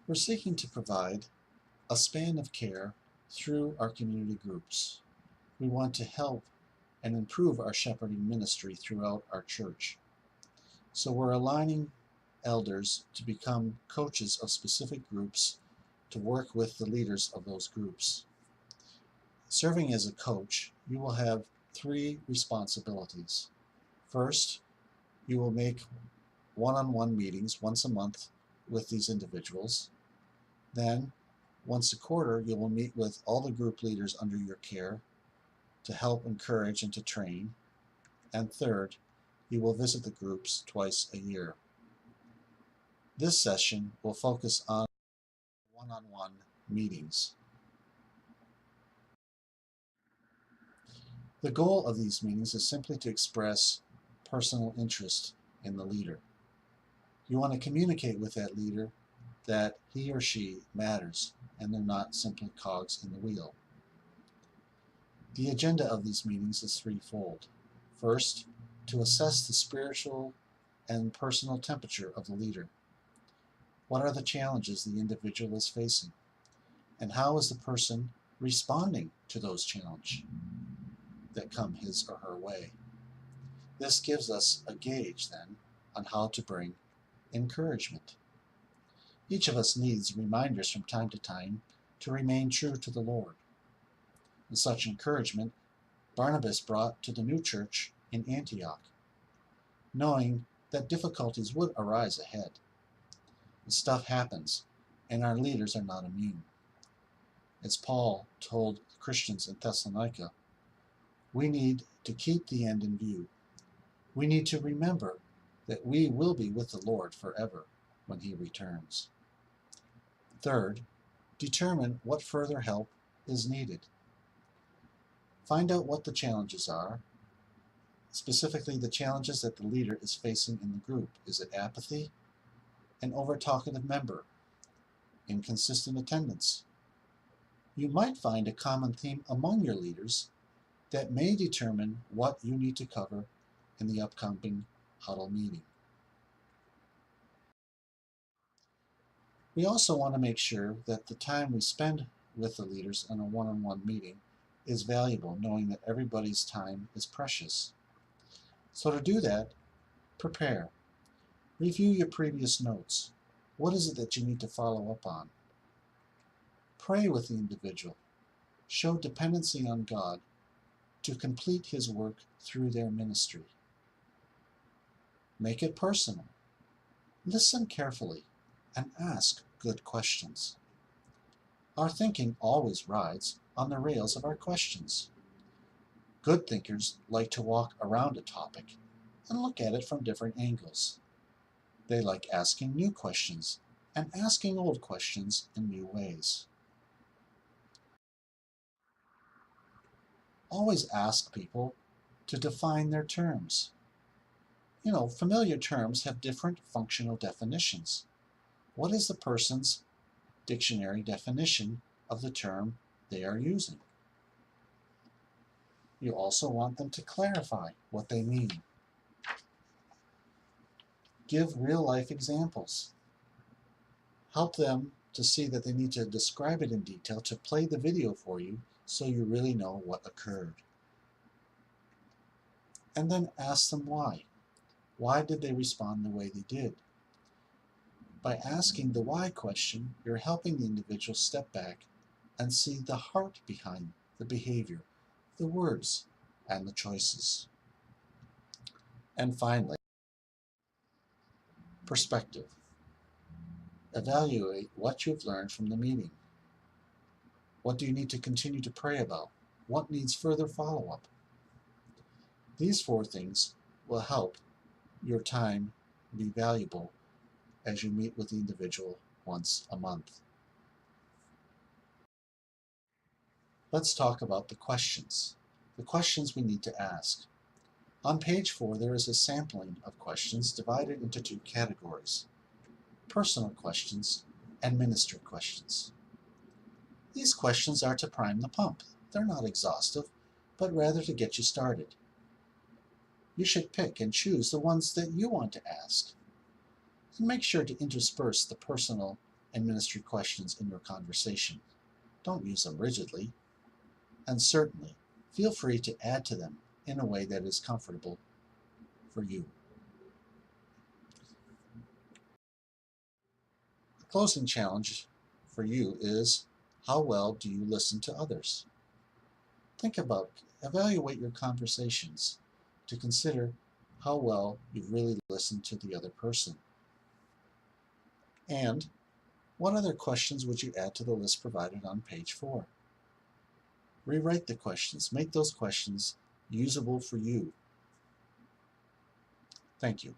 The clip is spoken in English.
We're seeking to provide a span of care through our community groups. We want to help and improve our shepherding ministry throughout our church. So we're aligning elders to become coaches of specific groups to work with the leaders of those groups. Serving as a coach, you will have three responsibilities. First, you will make one-on-one meetings once a month with these individuals. Then, once a quarter, you will meet with all the group leaders under your care to help encourage and to train. And third, you will visit the groups twice a year. This session will focus on one-on-one meetings. The goal of these meetings is simply to express personal interest in the leader. You want to communicate with that leader that he or she matters and they're not simply cogs in the wheel. The agenda of these meetings is threefold. First, to assess the spiritual and personal temperature of the leader. What are the challenges the individual is facing? And how is the person responding to those challenges that come his or her way? This gives us a gauge then on how to bring encouragement. Each of us needs reminders from time to time to remain true to the Lord. And such encouragement Barnabas brought to the new church in Antioch, knowing that difficulties would arise ahead. Stuff happens, and our leaders are not immune. As Paul told the Christians in Thessalonica, we need to keep the end in view. We need to remember that we will be with the Lord forever when he returns. Third, determine what further help is needed. Find out what the challenges are, specifically the challenges that the leader is facing in the group. Is it apathy? An over-talkative member? Inconsistent attendance? You might find a common theme among your leaders that may determine what you need to cover in the upcoming huddle meeting. We also want to make sure that the time we spend with the leaders in a one-on-one meeting is valuable, knowing that everybody's time is precious. So to do that, prepare. Review your previous notes. What is it that you need to follow up on? Pray with the individual. Show dependency on God to complete his work through their ministry. Make it personal. Listen carefully and ask good questions. Our thinking always rides on the rails of our questions. Good thinkers like to walk around a topic and look at it from different angles. They like asking new questions and asking old questions in new ways. Always ask people to define their terms. Familiar terms have different functional definitions. What is the person's dictionary definition of the term they are using? You also want them to clarify what they mean. Give real-life examples. Help them to see that they need to describe it in detail to play the video for you so you really know what occurred. And then ask them why. Why did they respond the way they did? By asking the why question, you're helping the individual step back and see the heart behind the behavior, the words, and the choices. And finally, perspective. Evaluate what you've learned from the meeting. What do you need to continue to pray about? What needs further follow-up? These four things will help your time be valuable as you meet with the individual once a month. Let's talk about the questions we need to ask. On page 4, there is a sampling of questions divided into two categories: personal questions and ministry questions. These questions are to prime the pump. They're not exhaustive, but rather to get you started. You should pick and choose the ones that you want to ask. And make sure to intersperse the personal administered questions in your conversation. Don't use them rigidly. And certainly, feel free to add to them in a way that is comfortable for you. The closing challenge for you is, how well do you listen to others? Evaluate your conversations to consider how well you've really listened to the other person. And what other questions would you add to the list provided on page 4? Rewrite the questions. Make those questions usable for you. Thank you.